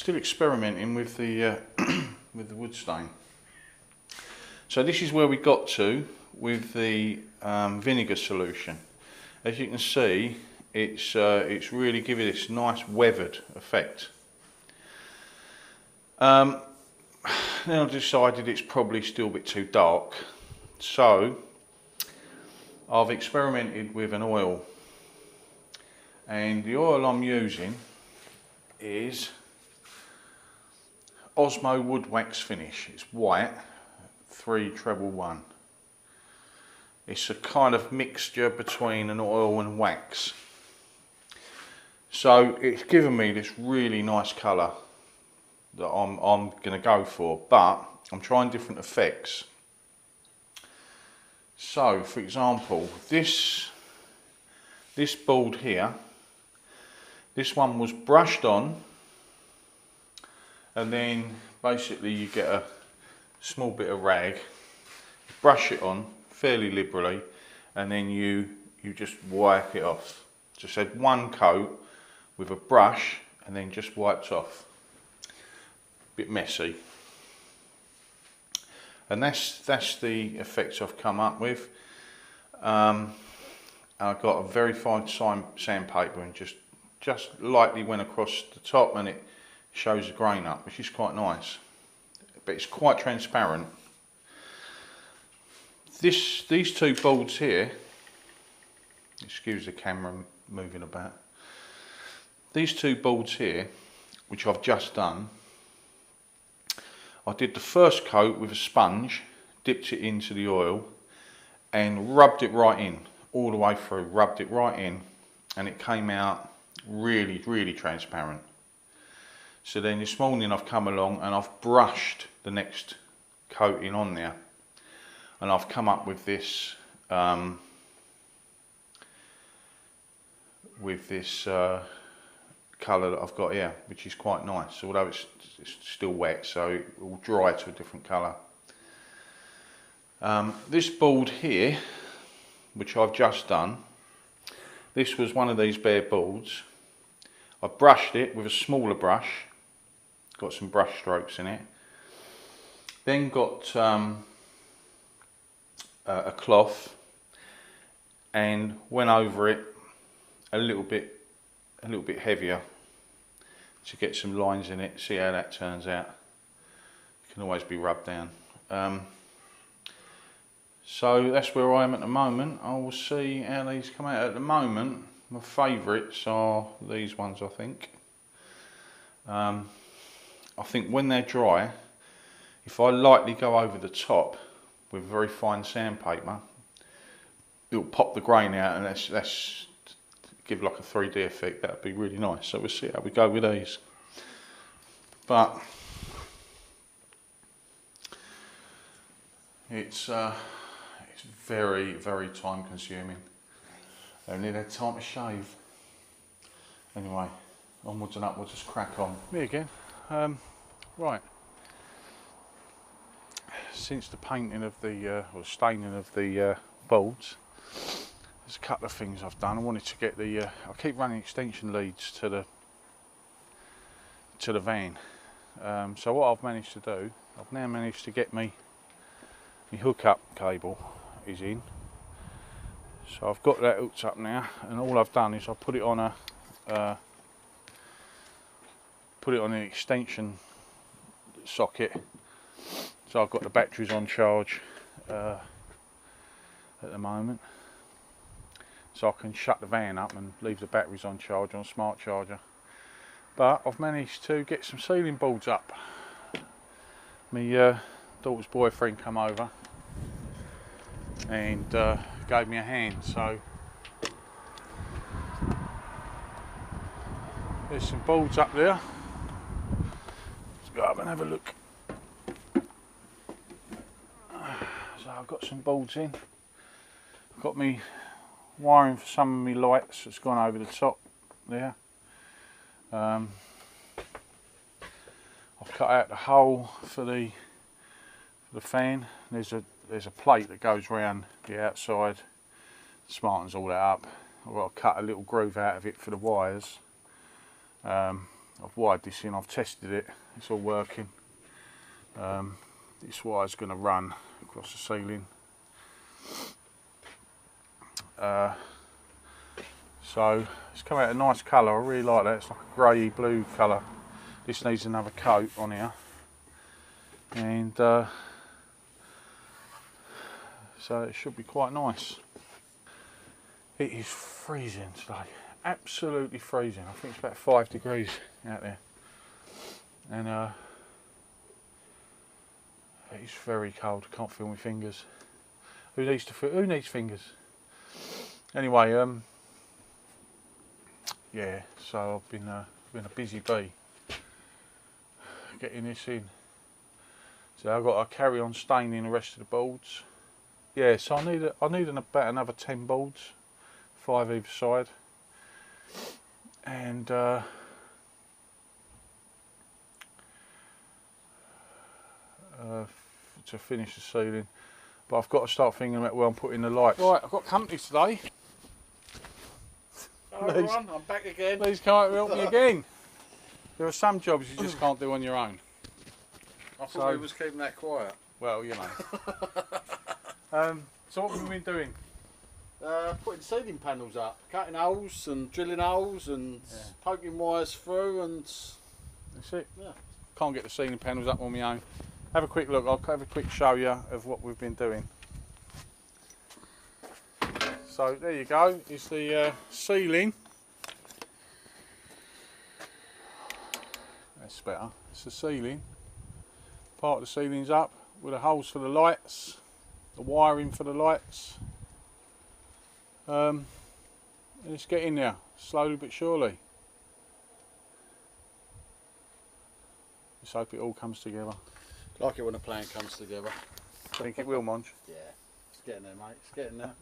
still experimenting with the with the wood stain. So this is where we got to with the vinegar solution. As you can see, it's really giving this nice weathered effect. Then I decided it's probably still a bit too dark, so I've experimented with an oil, and the oil I'm using is Osmo Wood Wax Finish. It's white, 311. It's a kind of mixture between an oil and wax. So it's given me this really nice colour that I'm going to go for, but I'm trying different effects. So, for example, this board here, this one was brushed on, and then basically you get a small bit of rag, brush it on fairly liberally, and then you just wipe it off. Just had one coat with a brush and then just wiped off. Bit messy. And that's the effects I've come up with. I got a very fine sandpaper and just lightly went across the top, and it shows the grain up, which is quite nice. But it's quite transparent. These two boards here, excuse the camera moving about. These two boards here, which I've just done, I did the first coat with a sponge, dipped it into the oil and rubbed it right in, all the way through, rubbed it right in, and it came out really, really transparent. So then this morning I've come along and I've brushed the next coating on there, and I've come up with this colour that I've got here, which is quite nice, although it's still wet, so it will dry to a different colour. This board here, which I've just done, this was one of these bare boards. I brushed it with a smaller brush, got some brush strokes in it, then got a cloth and went over it a little bit heavier to get some lines in it, see how that turns out. It can always be rubbed down. So that's where I am at the moment. I will see how these come out. At the moment, my favourites are these ones, I think. I think when they're dry, if I lightly go over the top with very fine sandpaper, it'll pop the grain out, and that's give like a 3D effect. That'd be really nice. So we'll see how we go with these. But it's very, very time consuming. I only had time to shave. Anyway, onwards and upwards, just crack on. Me again. Right. Since the painting of the or staining of the boards, there's a couple of things I've done. I wanted to get the I keep running extension leads to the van. So what I've managed to do, I've now managed to get my hookup cable is in. So I've got that hooked up now, and all I've done is I put it on an extension socket. So I've got the batteries on charge at the moment. So I can shut the van up and leave the batteries on charge on a smart charger. But I've managed to get some ceiling boards up. My daughter's boyfriend come over and gave me a hand. So there's some boards up there. Let's go up and have a look. So I've got some boards in. I've got me wiring for some of my lights that's gone over the top there. I've cut out the hole for the fan. There's a plate that goes round the outside, smartens all that up. I've got to cut a little groove out of it for the wires. I've wired this in, I've tested it, it's all working. This wire's going to run across the ceiling. So it's come out a nice colour, I really like that. It's like a grey blue colour. This needs another coat on here, and so it should be quite nice. It is freezing today, absolutely freezing. I think it's about 5 degrees out there, and it's very cold. I can't feel my fingers. Who needs fingers? Anyway, yeah. So I've been a busy bee getting this in. So I've got to carry on staining the rest of the boards. Yeah. So I need about another 10 boards, 5 either side, and to finish the ceiling. But I've got to start thinking about where I'm putting the lights. Right, I've got company today. Hello everyone, I'm back again. Please come out and help me again. There are some jobs you just can't do on your own. I thought we was keeping that quiet. Well, you know. So what have we been doing? Putting ceiling panels up, cutting holes and drilling holes and poking wires through and... That's it. Yeah. Can't get the ceiling panels up on my own. Have a quick look, I'll have a quick show you of what we've been doing. So there you go, it's the ceiling. That's better. It's the ceiling. Part of the ceiling's up with the holes for the lights, the wiring for the lights. And it's getting there, slowly but surely. Let's hope it all comes together. Like it when a plan comes together. I think it will, Monge. Yeah, it's getting there, mate. It's getting there.